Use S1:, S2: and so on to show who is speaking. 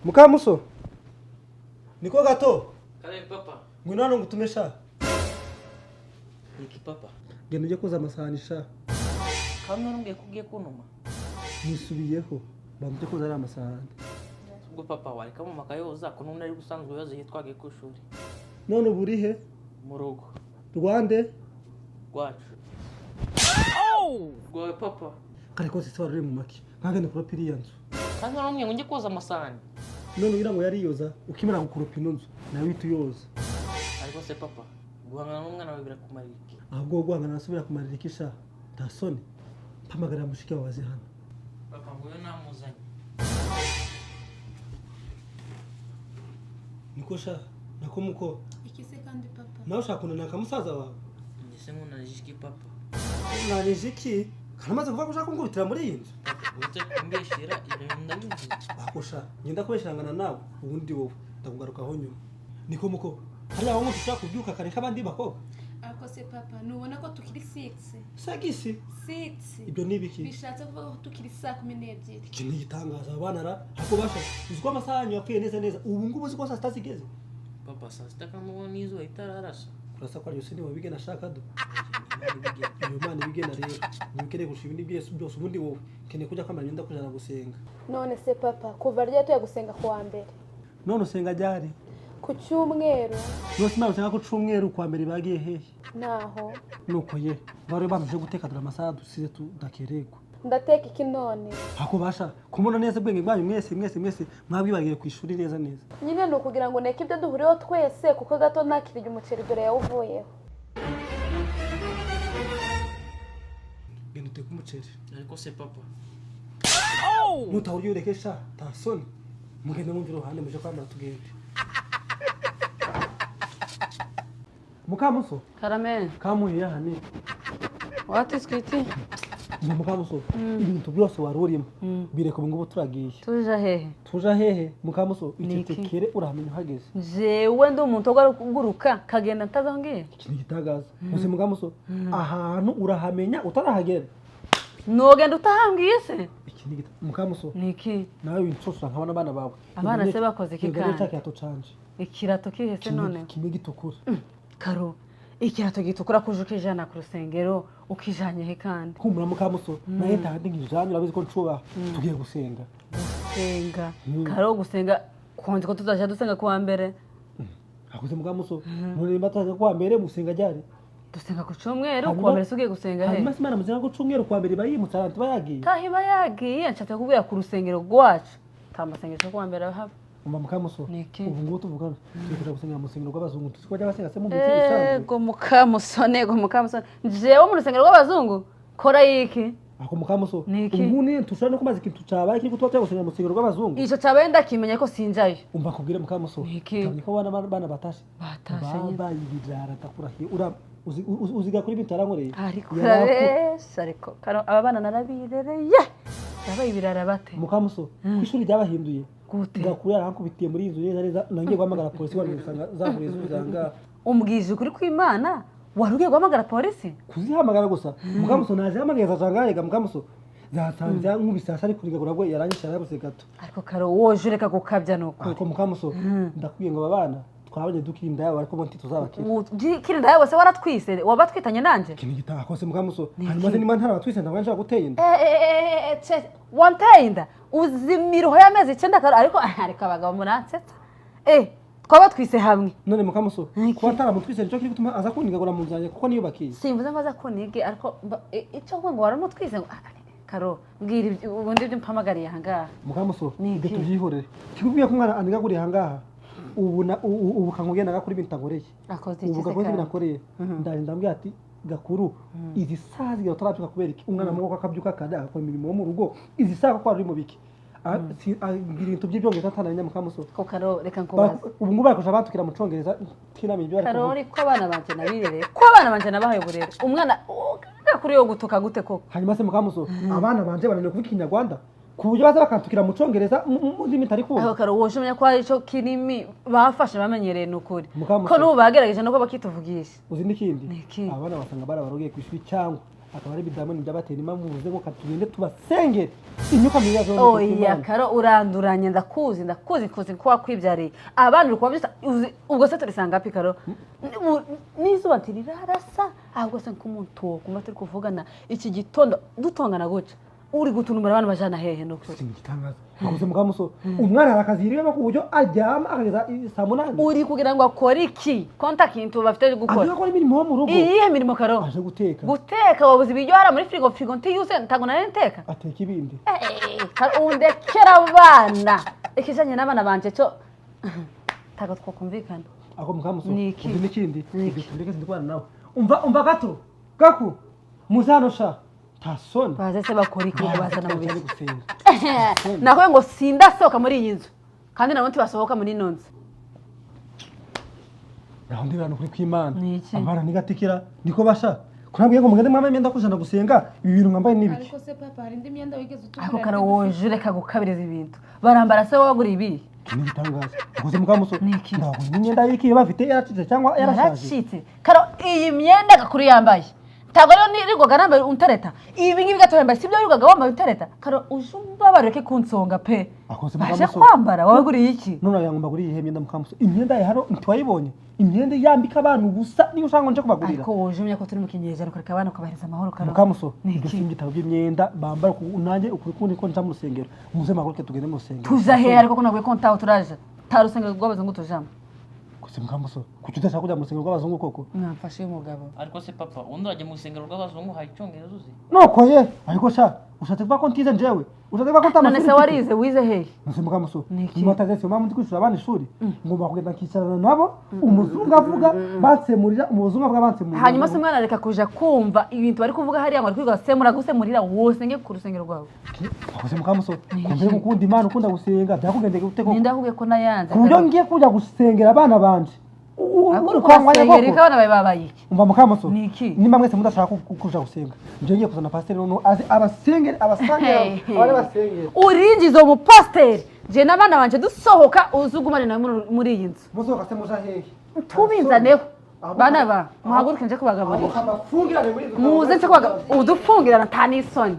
S1: Mukamuso. Niko gato.
S2: Kale papa.
S1: Ngwino hano ngutumesha.
S2: Niki papa.
S1: Genda uje koza amasahani sha.
S2: Kamwe numbye kugiye kunuma.
S1: Nisubiyeho. Bamuje koza ari amasahani.
S2: Ubwo papa wari kama makayoza ko nunda ari gusanzwe yoze yitwage ku shuri.
S1: None burihe?
S2: Mu rugo.
S1: Rwande?
S2: Gwacu. Oh! Gwa papa.
S1: Kare kose se waruri mu maki. Nkagende kuri piriya nzu.
S2: Kandi namwe ngiye koza amasahani.
S1: None ugira ngo yariyoza ukimara gukurupa inzu nawe wituyoza.
S2: Ariko se papa, guhangana n'umwana wawe birakumarira iki?
S1: Ahubwo guhangana nasubira kumarira iki sha? Tasoni. Mpamagara mushike wawe hano.
S2: Papa nguyo namuzanye.
S1: Niko sha, nako muko.
S3: Ikise kandi papa.
S1: Nawe ushaka kunana musaza wawe.
S2: Ndise nkunanijiki papa.
S1: Unanijiki? Kanamaze kuvuga ko ushaka kungurutira muri iyi nzu.
S2: Ute kumbeshira ibintu ndabivuze.
S1: Akosha, ngenda kubeshangana nawe ubundi wowe ndakugarukaho nyuma. Niko muko. Hari aho ushaka kubyuka kare kabandi bakobwa.
S3: Ariko se papa, nubona ko tukiri 6.
S1: Sagisi.
S3: 6.
S1: Ibyo nibiki?
S3: Bishatse kuvuga ko tukiri 12:00.
S1: Iki ni igitangaza abana ra. Hako basha. Uziko amasaha yapfuye neza neza. Ubu ngubu uziko saa 6 zigeze.
S2: Papa saa sita kama nizo itararasa.
S1: Urasa kwa yose ni wabige nashaka do. Iyo mana bigena rero. Nikere gushima ibindi byose ubundi wowe. Kene kujya kwamara nyenda kujana gusenga.
S3: None se papa, kuva rya tuye gusenga kwa mbere.
S1: None usenga ryari?
S3: Ku cyumweru.
S1: Nose nawe usenga ku cyumweru kwa mbere bagiye hehe?
S3: Naho.
S1: Nuko ye. Bari bamuje guteka dura amasaha dusize tudakererwa.
S3: Ndateka iki none?
S1: Hako basha kumona neza bwenge bwanyu mwese mwabwibagiye ku ishuri neza neza.
S3: Nyine no kugira ngo neke ibyo duhuriyeho twese kuko gato nakirije umuceri dore yawuvuyeho.
S1: Genda uteka umuceri.
S2: Ariko se papa.
S1: Oh! Mutahuriye urekesha Tasoni. Mugende mu ruhande muje kwamara tugende. Mukamuso.
S4: Karame.
S1: Kamuye yahane.
S4: Wati skiti?
S1: Mukamuso. Ibintu byose warurimo. Bireko ngo turagiye.
S4: Tuja hehe?
S1: Tuja hehe Mukamuso itetekere uramenya uhageze.
S4: Jewe ndi umuntu uguruka kagenda ntazangiye.
S1: Iki ni gitagaza. Muse Mukamuso ahantu urahamenya utarahagera.
S4: Nogenda utahambwiye se?
S1: Iki ni Mukamuso.
S4: Niki?
S1: Nawe winsosa nkabana abana bawe.
S4: Abana se bakoze iki kandi?
S1: Kirato canje.
S4: Ikirato kihese none.
S1: Kimwe gitukura.
S4: Karo. Ikirato gitukura kujuka ijana ku rusengero ukijanye he kandi?
S1: Kumura Mukamuso naye tandi ngijanye urabizi ko ncuba tugiye gusenga.
S4: Gusenga. Karo gusenga konje ko tuzaje dusenga kuwa mbere.
S1: Akoze Mukamuso muri mbataje kuwa mbere musenga ryari?
S4: Dusenga ku cyumweru kuwa mbere sugiye gusenga he?
S1: Hanyuma simana muzenga ku cyumweru kuwa mbere bayimutsa abantu bayagiye.
S4: Tahiba yagiye nshatse kubwira ku rusengero rwacu. Tamasengesho kuwa mbere haba.
S1: Umva Mukamuso ubu ngubu tuvugana turi gusenga mu rusengero rw'abazungu tuko jya basenga se mu bice
S4: bisanzwe. Ego Mukamusoni jewe mu rusengero rw'abazungu kora yiki?
S1: Ako Mukamuso ubu ni tushaka no kumaza ikintu cabaye kiri gutwa gusenga mu rusengero rw'abazungu.
S4: Ico cabaye ndakimenya ko sinjayo.
S1: Umva kubwire Mukamuso ko bana batashe bayibirara takurahiye uziga kuri bitarankoreye.
S4: Ariko ariko karo aba bana narabirereye yabaye ibirara bate
S1: Mukamuso kwishuri ryabahinduye
S4: gute
S1: ngakuri arankubitiye muri inzu neza nangiye guhamagara polisi wari gusanga zavuriye zuzanga
S4: umbwije ukuri kw'Imana warugiye guhamagara polisi
S1: kuzihamagara gusa Mukamuso naje hamageza zangaye Mukamuso zatanze nkubisasa ari kurigagura bwo yaranyisha yarabuse gato
S4: ariko karo woje reka gukabya nokuri
S1: ariko Mukamuso ndakwiye ngo babana twabanye dukirinda yawe ariko bonti tuzabakira
S4: kirinda yawe se waratwise wabatwitanye nanje
S1: kintu gitaha kose Mukamuso hanyuma se nimba ntarabatwise ndabanje guteye inda
S4: wanteye inda uzimiruho y'amezi 9 karo ariko abagabo muransetsa twabatwise hamwe
S1: none Mukamuso kuba taramutwise nico kiri gutuma aza kunigagura mu nzanye kuko niyo bakiye
S4: simvuze ngo aza kunige ariko ico ngo waramutwise ngo karo mbwira ubundi byo mpamagariye hangaha
S1: Mukamuso ndetujihorere kikubwiye ko mwana anigaguriye hangaha ubu kangugenda kuri bintagoreye
S4: akoze iki se
S1: ubu binakoreye ndambye ati gakuru izi sazi yo tarabyuka kubera iki umwana mu goko akabyuka kada akora imirimo yo mu rugo izi saga ko ari mu biki ngira ibintu by'ibyongereza atananya Mukamuso
S4: ko karo reka nkubaza
S1: ubu ngubu bakoje batukira mu congereza tinamenye ibyo
S4: ariko Karoli ko abana banje nabirere ko abana banje nabahaye burere umwana gakuru yo gutuka gute koko
S1: hanyuma se Mukamuso abana banje bananiwe kuvuga Kinyarwanda kuburyo baza bakantukira mu congereza mu ndimi tari kuba
S4: aho karo woje umenya ko ari cyo kinimi bafashe bamenyereye n'ukuri ko n'ubu bagerageje no ko bakituvugisha
S1: uzi n'ikindi abana basanga barabarogiye ku ishuri cyangwa akaba ari bidamani byabatera impamvu muze ngo katugende tubasengere imyuka mibi yazo
S4: oya Karo uranduranye ndakuzi ko wakwibyariye abandi uri kubabyisa ubwo se turisanga api Karo n'izuba ntirirarasa ahubwo se nk'umuntu kumva turi kuvugana iki gitondo dutongana guca uri gutunumura abantu bajana hehe no kuri
S1: igitangaza akoze Mukamuso umwana arakaziriwe ku buryo ajyama akageza saa 8
S4: uri kugira ngo akore iki konta kintu bafite gukora
S1: akora imirimo yo mu rugo
S4: iyihe mirimo Karo
S1: aje
S4: guteka wabuze ibiryo hara muri frigo ntiyuse ntago nari nteka
S1: ateka ibindi
S4: undekera abana ikijanye n'abana banje cyo tago twakumvikana
S1: ako Mukamuso
S4: Niki.
S1: uzi n'ikindi tureke zindwana nawe umva gato gaku muzanosha tasoni
S4: baze se bakora iki bazana mu
S1: biri
S4: bintu
S1: gusenga
S4: naho ngo sindasohoka muri iyi nzu kandi nabo ntibasohoka muri ino nzu
S1: naho ndibana kuri kw'Imana
S4: Niki?
S1: abana nigatikira niko basha kurambye ngo mugende mwambaye imyenda kujana gusenga ibi bintu mwambaye n'ibiki
S3: ariko se papa hari indi myenda wigeze utubwira
S4: ariko Karo woje reka gukabiriza ibintu barambara se wagura ibi
S1: ni bitangaza akoze Mukamuso
S4: Niki?
S1: ndaho imyenda yiki bafite yaracitse cyangwa yarashaje
S4: yaracitse Karo iyi myenda gakuru yambaye ntabwo rero nirigoga nambaye untereta ibi ngibi gato yambaye sibyo yirugaga wambaye untereta Karo ujumba bareke kunsonga pe
S1: akoze
S4: baje
S1: Mukamuso
S4: kwambara waguriye iki
S1: none yangomba kuri iyi myenda Mukamuso imyenda ya hano ntwayibonye imyenda yambika abantu gusa niyo ushanga nje kubagurira
S4: ariko wujumye ko turi mu kinyejana kureka abana kubahiriza amahoro Karo
S1: Mukamuso
S4: Niki?
S1: ibyo ibitabo by'imyenda bambara nanjye ukuri kundi ko nja mu rusengero muze maguruke tugende mu rusengero
S4: tuza he ariko ko nagwe kontaho turaje tarusenge rw'abazungu tujamo
S1: akoze Mukamuso kuki udashaka kujya mu rusengero rw'abazungu koko
S4: mwamfashe umugabo
S2: ariko se papa undi urajya mu rusengero rw'abazungu hari icyongereza uzi
S1: noko ye ariko sha ushatse kuvuga ko ntize njewe ushatse kuvuga ko
S4: none
S1: ntamashuri
S4: se warize wize hehe
S1: Nase Mukamuso
S4: Niki?
S1: nibatagese mama ndi kwishura abana ishuri ngomba kugenda kicarana nabo umuzungu avuga bansemurira umuzungu avuga bansemurira
S4: hanyuma se mwana reka kuja kumva ibintu bari kuvuga hariya ngo ari kwiga semura gusemurira wose nge ku rusengero rwawe
S1: akoze Mukamuso kumbe gukunda Imana ukunda gusenga byakugendeye gute koko
S4: ninda huye ko nayanze
S1: ku buryo ngiye kujya gusengera abana banje
S4: akuru
S1: ukangwanya
S4: kwasengera
S1: koko
S4: ikabana babaye iki
S1: umva Mukamuso
S4: Niki?
S1: nimba mwese mudashaka kuja gusenga nje ngiye kuzana pasteur none azi abasengere abasangera abari basengera
S4: urinjiza umupasiteri je n'abana banje dusohoka uzugumane nawe muri iyi nzu
S1: muzoka se muja hehe
S4: tubinzaneho bana ba muhaguruke nje kubagaburira
S1: abafungirane muri izo
S4: muze nje kubagaburira udufungirana nta n'isoni